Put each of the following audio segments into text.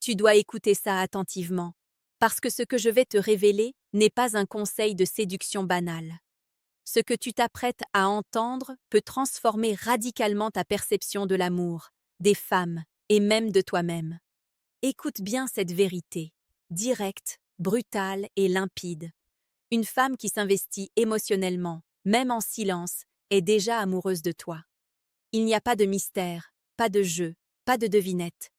Tu dois écouter ça attentivement, parce que ce que je vais te révéler n'est pas un conseil de séduction banal. Ce que tu t'apprêtes à entendre peut transformer radicalement ta perception de l'amour, des femmes et même de toi-même. Écoute bien cette vérité, directe, brutale et limpide. Une femme qui s'investit émotionnellement, même en silence, est déjà amoureuse de toi. Il n'y a pas de mystère, pas de jeu, pas de devinette.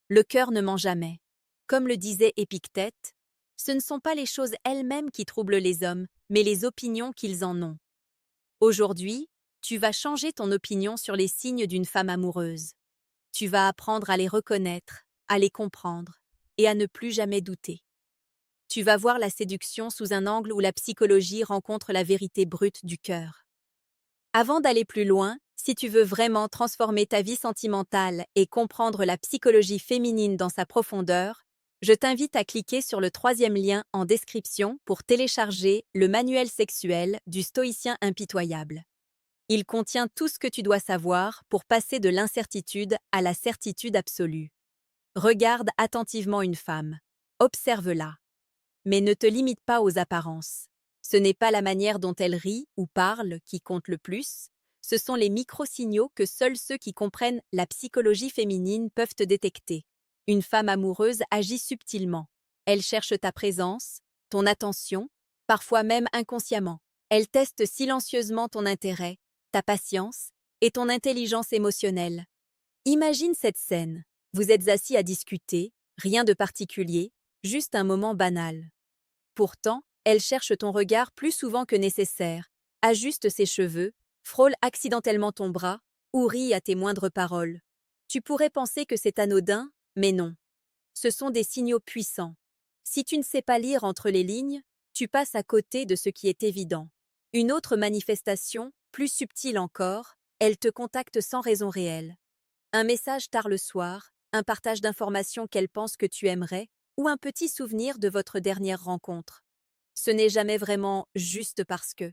Le cœur ne ment jamais. Comme le disait Épictète, ce ne sont pas les choses elles-mêmes qui troublent les hommes, mais les opinions qu'ils en ont. Aujourd'hui, tu vas changer ton opinion sur les signes d'une femme amoureuse. Tu vas apprendre à les reconnaître, à les comprendre et à ne plus jamais douter. Tu vas voir la séduction sous un angle où la psychologie rencontre la vérité brute du cœur. Avant d'aller plus loin, si tu veux vraiment transformer ta vie sentimentale et comprendre la psychologie féminine dans sa profondeur, je t'invite à cliquer sur le troisième lien en description pour télécharger le manuel sexuel du stoïcien impitoyable. Il contient tout ce que tu dois savoir pour passer de l'incertitude à la certitude absolue. Regarde attentivement une femme. Observe-la. Mais ne te limite pas aux apparences. Ce n'est pas la manière dont elle rit ou parle qui compte le plus, ce sont les micro-signaux que seuls ceux qui comprennent la psychologie féminine peuvent détecter. Une femme amoureuse agit subtilement. Elle cherche ta présence, ton attention, parfois même inconsciemment. Elle teste silencieusement ton intérêt, ta patience et ton intelligence émotionnelle. Imagine cette scène. Vous êtes assis à discuter, rien de particulier, juste un moment banal. Pourtant, elle cherche ton regard plus souvent que nécessaire, ajuste ses cheveux, frôle accidentellement ton bras ou rit à tes moindres paroles. Tu pourrais penser que c'est anodin, mais non. Ce sont des signaux puissants. Si tu ne sais pas lire entre les lignes, tu passes à côté de ce qui est évident. Une autre manifestation, plus subtile encore, elle te contacte sans raison réelle. Un message tard le soir, un partage d'informations qu'elle pense que tu aimerais, ou un petit souvenir de votre dernière rencontre. Ce n'est jamais vraiment juste parce que.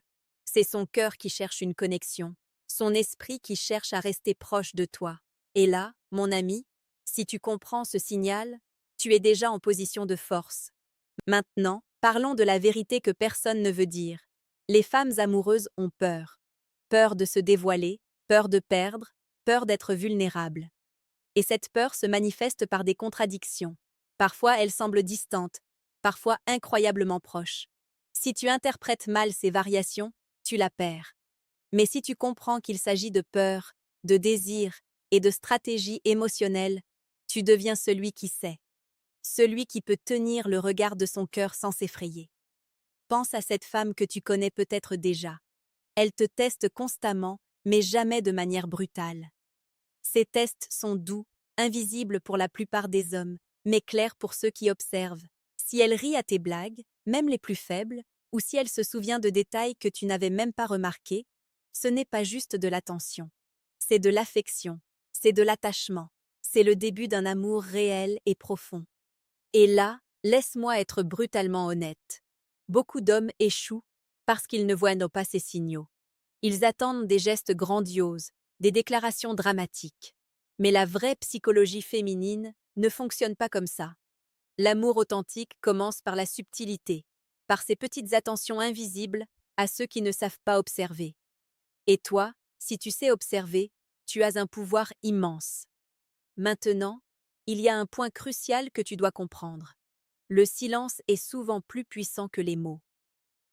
C'est son cœur qui cherche une connexion, son esprit qui cherche à rester proche de toi. Et là, mon ami, si tu comprends ce signal, tu es déjà en position de force. Maintenant, parlons de la vérité que personne ne veut dire. Les femmes amoureuses ont peur. Peur de se dévoiler, peur de perdre, peur d'être vulnérables. Et cette peur se manifeste par des contradictions. Parfois, elle semble distante, parfois incroyablement proche. Si tu interprètes mal ces variations, tu la perds. Mais si tu comprends qu'il s'agit de peur, de désir et de stratégie émotionnelle, tu deviens celui qui sait, celui qui peut tenir le regard de son cœur sans s'effrayer. Pense à cette femme que tu connais peut-être déjà. Elle te teste constamment, mais jamais de manière brutale. Ces tests sont doux, invisibles pour la plupart des hommes, mais clairs pour ceux qui observent. Si elle rit à tes blagues, même les plus faibles, ou si elle se souvient de détails que tu n'avais même pas remarqués, ce n'est pas juste de l'attention. C'est de l'affection, c'est de l'attachement, c'est le début d'un amour réel et profond. Et là, laisse-moi être brutalement honnête. Beaucoup d'hommes échouent parce qu'ils ne voient pas ces signaux. Ils attendent des gestes grandioses, des déclarations dramatiques. Mais la vraie psychologie féminine ne fonctionne pas comme ça. L'amour authentique commence par la subtilité, par ces petites attentions invisibles à ceux qui ne savent pas observer. Et toi, si tu sais observer, tu as un pouvoir immense. Maintenant, il y a un point crucial que tu dois comprendre. Le silence est souvent plus puissant que les mots.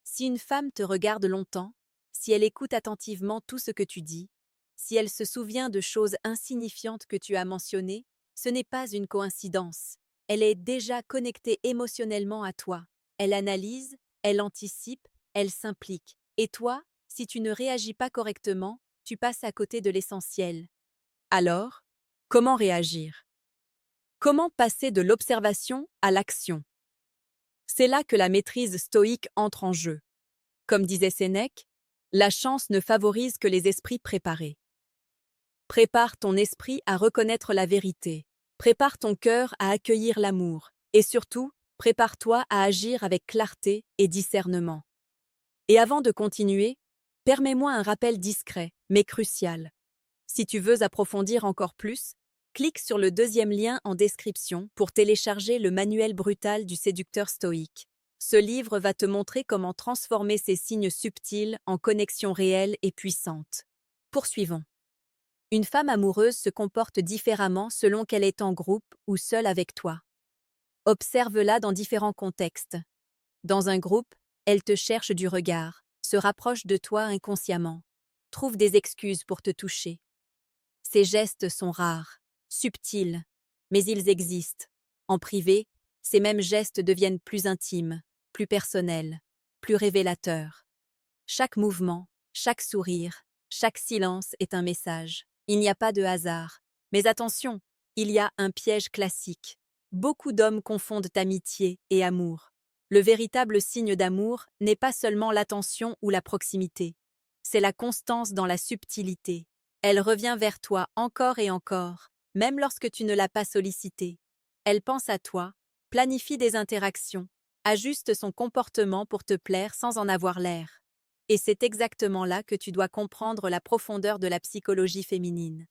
Si une femme te regarde longtemps, si elle écoute attentivement tout ce que tu dis, si elle se souvient de choses insignifiantes que tu as mentionnées, ce n'est pas une coïncidence. Elle est déjà connectée émotionnellement à toi. Elle analyse, elle anticipe, elle s'implique. Et toi, si tu ne réagis pas correctement, tu passes à côté de l'essentiel. Alors, comment réagir? Comment passer de l'observation à l'action? C'est là que la maîtrise stoïque entre en jeu. Comme disait Sénèque, la chance ne favorise que les esprits préparés. Prépare ton esprit à reconnaître la vérité. Prépare ton cœur à accueillir l'amour. Et surtout, prépare-toi à agir avec clarté et discernement. Et avant de continuer, permets-moi un rappel discret, mais crucial. Si tu veux approfondir encore plus, Clique sur le deuxième lien en description pour télécharger le manuel brutal du séducteur stoïque. Ce livre va te montrer comment transformer ces signes subtils en connexions réelles et puissantes. Poursuivons. Une femme amoureuse se comporte différemment selon qu'elle est en groupe ou seule avec toi. Observe-la dans différents contextes. Dans un groupe, elle te cherche du regard, se rapproche de toi inconsciemment, trouve des excuses pour te toucher. Ces gestes sont rares, subtils, mais ils existent. En privé, ces mêmes gestes deviennent plus intimes, plus personnels, plus révélateurs. Chaque mouvement, chaque sourire, chaque silence est un message. Il n'y a pas de hasard. Mais attention, il y a un piège classique. Beaucoup d'hommes confondent amitié et amour. Le véritable signe d'amour n'est pas seulement l'attention ou la proximité. C'est la constance dans la subtilité. Elle revient vers toi encore et encore, même lorsque tu ne l'as pas sollicitée. Elle pense à toi, planifie des interactions, ajuste son comportement pour te plaire sans en avoir l'air. Et c'est exactement là que tu dois comprendre la profondeur de la psychologie féminine.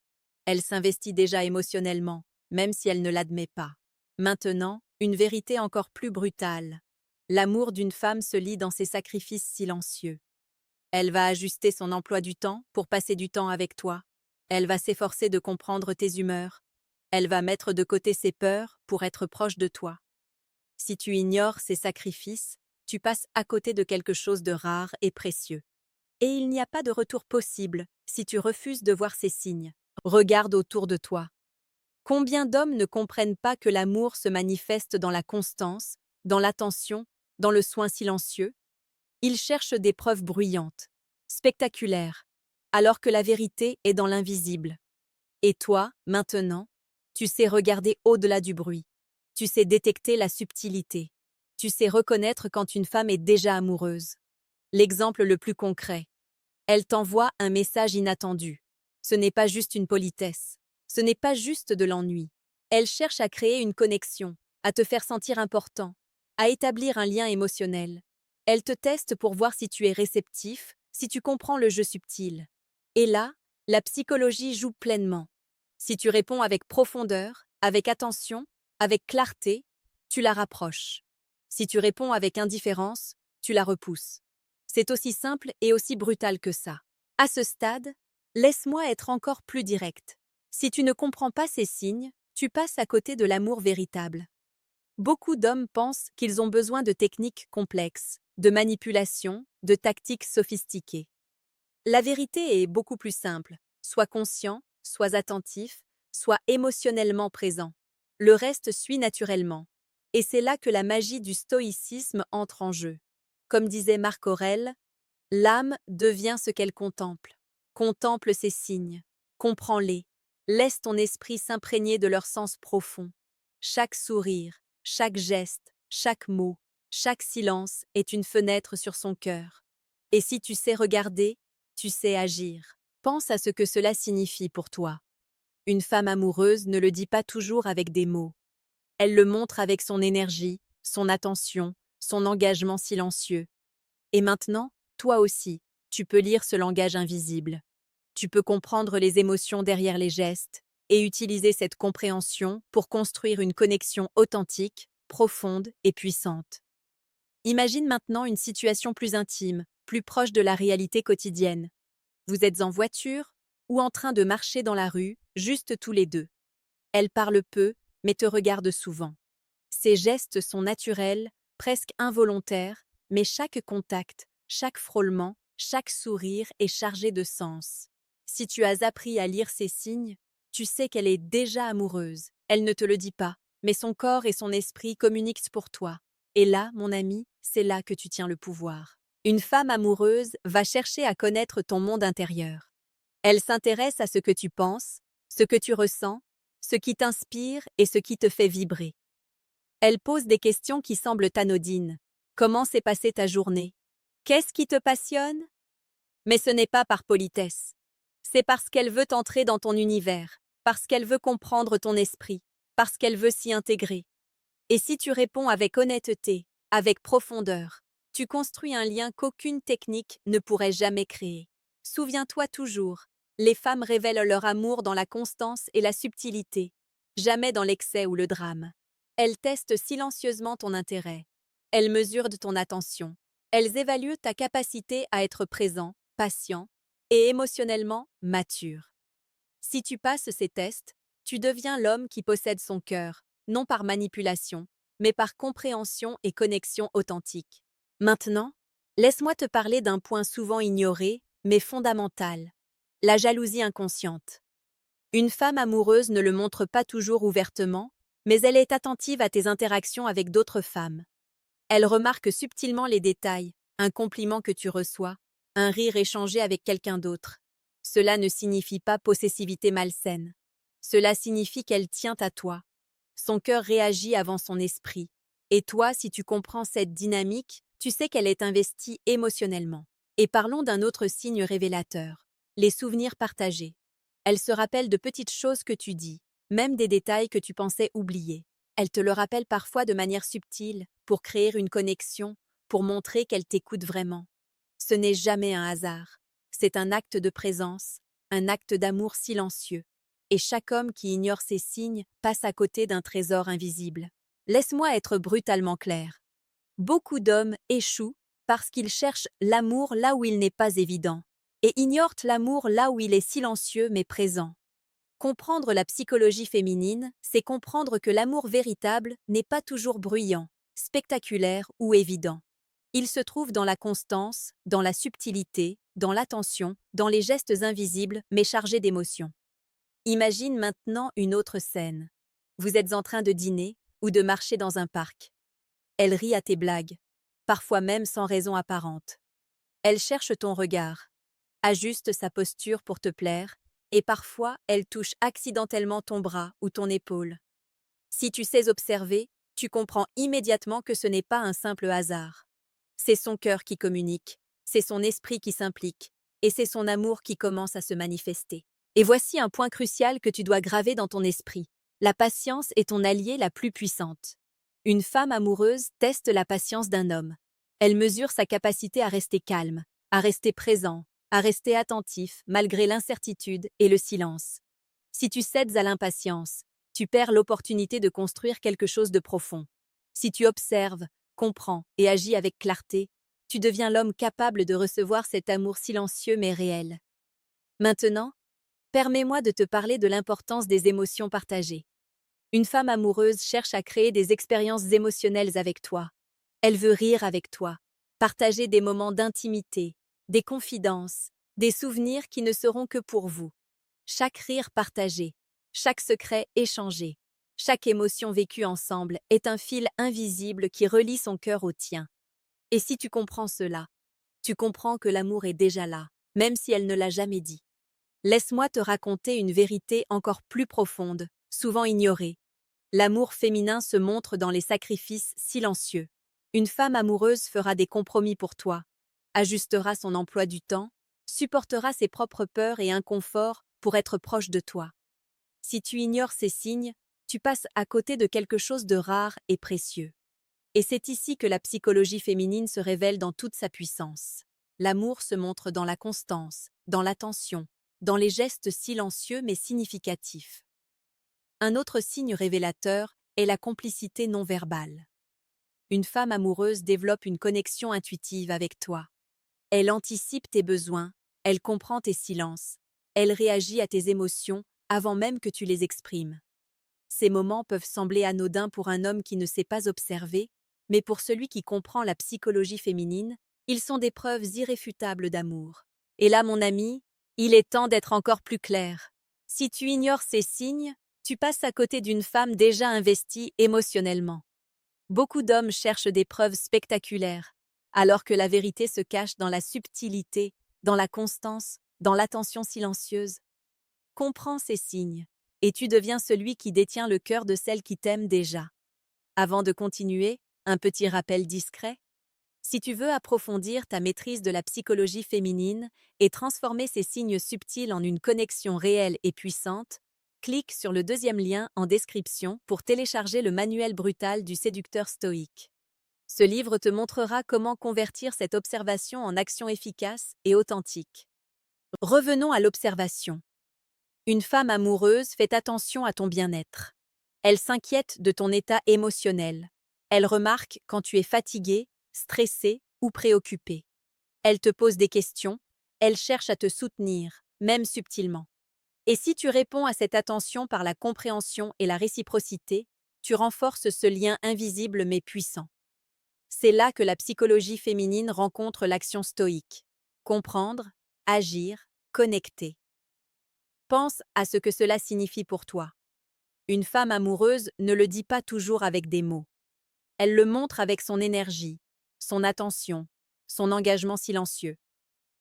Elle s'investit déjà émotionnellement, même si elle ne l'admet pas. Maintenant, une vérité encore plus brutale. L'amour d'une femme se lie dans ses sacrifices silencieux. Elle va ajuster son emploi du temps pour passer du temps avec toi. Elle va s'efforcer de comprendre tes humeurs. Elle va mettre de côté ses peurs pour être proche de toi. Si tu ignores ces sacrifices, tu passes à côté de quelque chose de rare et précieux. Et il n'y a pas de retour possible si tu refuses de voir ces signes. Regarde autour de toi. Combien d'hommes ne comprennent pas que l'amour se manifeste dans la constance, dans l'attention, dans le soin silencieux? Ils cherchent des preuves bruyantes, spectaculaires, alors que la vérité est dans l'invisible. Et toi, maintenant, tu sais regarder au-delà du bruit. Tu sais détecter la subtilité. Tu sais reconnaître quand une femme est déjà amoureuse. L'exemple le plus concret. Elle t'envoie un message inattendu. Ce n'est pas juste une politesse. Ce n'est pas juste de l'ennui. Elle cherche à créer une connexion, à te faire sentir important, à établir un lien émotionnel. Elle te teste pour voir si tu es réceptif, si tu comprends le jeu subtil. Et là, la psychologie joue pleinement. Si tu réponds avec profondeur, avec attention, avec clarté, tu la rapproches. Si tu réponds avec indifférence, tu la repousses. C'est aussi simple et aussi brutal que ça. À ce stade, laisse-moi être encore plus direct. Si tu ne comprends pas ces signes, tu passes à côté de l'amour véritable. Beaucoup d'hommes pensent qu'ils ont besoin de techniques complexes, de manipulation, de tactiques sophistiquées. La vérité est beaucoup plus simple. Sois conscient, sois attentif, sois émotionnellement présent. Le reste suit naturellement. Et c'est là que la magie du stoïcisme entre en jeu. Comme disait Marc Aurèle, l'âme devient ce qu'elle contemple. Contemple ses signes, comprends-les, laisse ton esprit s'imprégner de leur sens profond. Chaque sourire, chaque geste, chaque mot, chaque silence est une fenêtre sur son cœur. Et si tu sais regarder, tu sais agir. Pense à ce que cela signifie pour toi. Une femme amoureuse ne le dit pas toujours avec des mots. Elle le montre avec son énergie, son attention, son engagement silencieux. Et maintenant, toi aussi, tu peux lire ce langage invisible. Tu peux comprendre les émotions derrière les gestes et utiliser cette compréhension pour construire une connexion authentique, profonde et puissante. Imagine maintenant une situation plus intime, plus proche de la réalité quotidienne. Vous êtes en voiture ou en train de marcher dans la rue, juste tous les deux. Elle parle peu, mais te regarde souvent. Ses gestes sont naturels, presque involontaires, mais chaque contact, chaque frôlement, chaque sourire est chargé de sens. Si tu as appris à lire ces signes, tu sais qu'elle est déjà amoureuse. Elle ne te le dit pas, mais son corps et son esprit communiquent pour toi. Et là, mon ami, c'est là que tu tiens le pouvoir. Une femme amoureuse va chercher à connaître ton monde intérieur. Elle s'intéresse à ce que tu penses, ce que tu ressens, ce qui t'inspire et ce qui te fait vibrer. Elle pose des questions qui semblent anodines. Comment s'est passée ta journée? Qu'est-ce qui te passionne? Mais ce n'est pas par politesse. C'est parce qu'elle veut entrer dans ton univers, parce qu'elle veut comprendre ton esprit, parce qu'elle veut s'y intégrer. Et si tu réponds avec honnêteté, avec profondeur, tu construis un lien qu'aucune technique ne pourrait jamais créer. Souviens-toi toujours, Les femmes révèlent leur amour dans la constance et la subtilité, jamais dans l'excès ou le drame. Elles testent silencieusement ton intérêt. Elles mesurent ton attention. Elles évaluent ta capacité à être présent, patient et émotionnellement mature. Si tu passes ces tests, tu deviens l'homme qui possède son cœur, non par manipulation, mais par compréhension et connexion authentique. Maintenant, laisse-moi te parler d'un point souvent ignoré, mais fondamental. La jalousie inconsciente. Une femme amoureuse ne le montre pas toujours ouvertement, mais elle est attentive à tes interactions avec d'autres femmes. Elle remarque subtilement les détails, un compliment que tu reçois, un rire échangé avec quelqu'un d'autre. Cela ne signifie pas possessivité malsaine. Cela signifie qu'elle tient à toi. Son cœur réagit avant son esprit. Et toi, si tu comprends cette dynamique, tu sais qu'elle est investie émotionnellement. Et parlons d'un autre signe révélateur. Les souvenirs partagés. Elle se rappelle de petites choses que tu dis, même des détails que tu pensais oublier. Elle te le rappelle parfois de manière subtile, pour créer une connexion, pour montrer qu'elle t'écoute vraiment. Ce n'est jamais un hasard. C'est un acte de présence, un acte d'amour silencieux. Et chaque homme qui ignore ces signes passe à côté d'un trésor invisible. Laisse-moi être brutalement clair. Beaucoup d'hommes échouent parce qu'ils cherchent l'amour là où il n'est pas évident, et ignorent l'amour là où il est silencieux mais présent. Comprendre la psychologie féminine, c'est comprendre que l'amour véritable n'est pas toujours bruyant, spectaculaire ou évident. Il se trouve dans la constance, dans la subtilité, dans l'attention, dans les gestes invisibles mais chargés d'émotion. Imagine maintenant une autre scène. Vous êtes en train de dîner ou de marcher dans un parc. Elle rit à tes blagues, parfois même sans raison apparente. Elle cherche ton regard, ajuste sa posture pour te plaire, et parfois elle touche accidentellement ton bras ou ton épaule. Si tu sais observer, tu comprends immédiatement que ce n'est pas un simple hasard. C'est son cœur qui communique, c'est son esprit qui s'implique, et c'est son amour qui commence à se manifester. Et voici un point crucial que tu dois graver dans ton esprit. La patience est ton allié la plus puissante. Une femme amoureuse teste la patience d'un homme. Elle mesure sa capacité à rester calme, à rester présent, à rester attentif malgré l'incertitude et le silence. Si tu cèdes à l'impatience, tu perds l'opportunité de construire quelque chose de profond. Si tu observes, comprends et agis avec clarté, tu deviens l'homme capable de recevoir cet amour silencieux mais réel. Maintenant, permets-moi de te parler de l'importance des émotions partagées. Une femme amoureuse cherche à créer des expériences émotionnelles avec toi. Elle veut rire avec toi, partager des moments d'intimité, des confidences, des souvenirs qui ne seront que pour vous. Chaque rire partagé, chaque secret échangé, chaque émotion vécue ensemble est un fil invisible qui relie son cœur au tien. Et si tu comprends cela, tu comprends que l'amour est déjà là, même si elle ne l'a jamais dit. Laisse-moi te raconter une vérité encore plus profonde, souvent ignorée. L'amour féminin se montre dans les sacrifices silencieux. Une femme amoureuse fera des compromis pour toi, ajustera son emploi du temps, supportera ses propres peurs et inconforts pour être proche de toi. Si tu ignores ces signes, tu passes à côté de quelque chose de rare et précieux. Et c'est ici que la psychologie féminine se révèle dans toute sa puissance. L'amour se montre dans la constance, dans l'attention, dans les gestes silencieux mais significatifs. Un autre signe révélateur est la complicité non verbale. Une femme amoureuse développe une connexion intuitive avec toi. Elle anticipe tes besoins, elle comprend tes silences, elle réagit à tes émotions avant même que tu les exprimes. Ces moments peuvent sembler anodins pour un homme qui ne sait pas observer, mais pour celui qui comprend la psychologie féminine, ils sont des preuves irréfutables d'amour. Et là, mon ami, il est temps d'être encore plus clair. Si tu ignores ces signes, tu passes à côté d'une femme déjà investie émotionnellement. Beaucoup d'hommes cherchent des preuves spectaculaires, alors que la vérité se cache dans la subtilité, dans la constance, dans l'attention silencieuse. Comprends ces signes, et tu deviens celui qui détient le cœur de celle qui t'aime déjà. Avant de continuer, un petit rappel discret. Si tu veux approfondir ta maîtrise de la psychologie féminine et transformer ces signes subtils en une connexion réelle et puissante, clique sur le deuxième lien en description pour télécharger le manuel brutal du séducteur stoïque. Ce livre te montrera comment convertir cette observation en action efficace et authentique. Revenons à l'observation. Une femme amoureuse fait attention à ton bien-être. Elle s'inquiète de ton état émotionnel. Elle remarque quand tu es fatigué, stressé ou préoccupé. Elle te pose des questions, elle cherche à te soutenir, même subtilement. Et si tu réponds à cette attention par la compréhension et la réciprocité, tu renforces ce lien invisible mais puissant. C'est là que la psychologie féminine rencontre l'action stoïque. Comprendre, agir, connecter. Pense à ce que cela signifie pour toi. Une femme amoureuse ne le dit pas toujours avec des mots. Elle le montre avec son énergie, son attention, son engagement silencieux.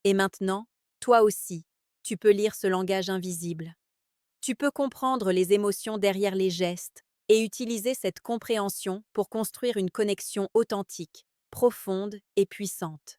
Et maintenant, toi aussi, tu peux lire ce langage invisible. Tu peux comprendre les émotions derrière les gestes et utiliser cette compréhension pour construire une connexion authentique, profonde et puissante.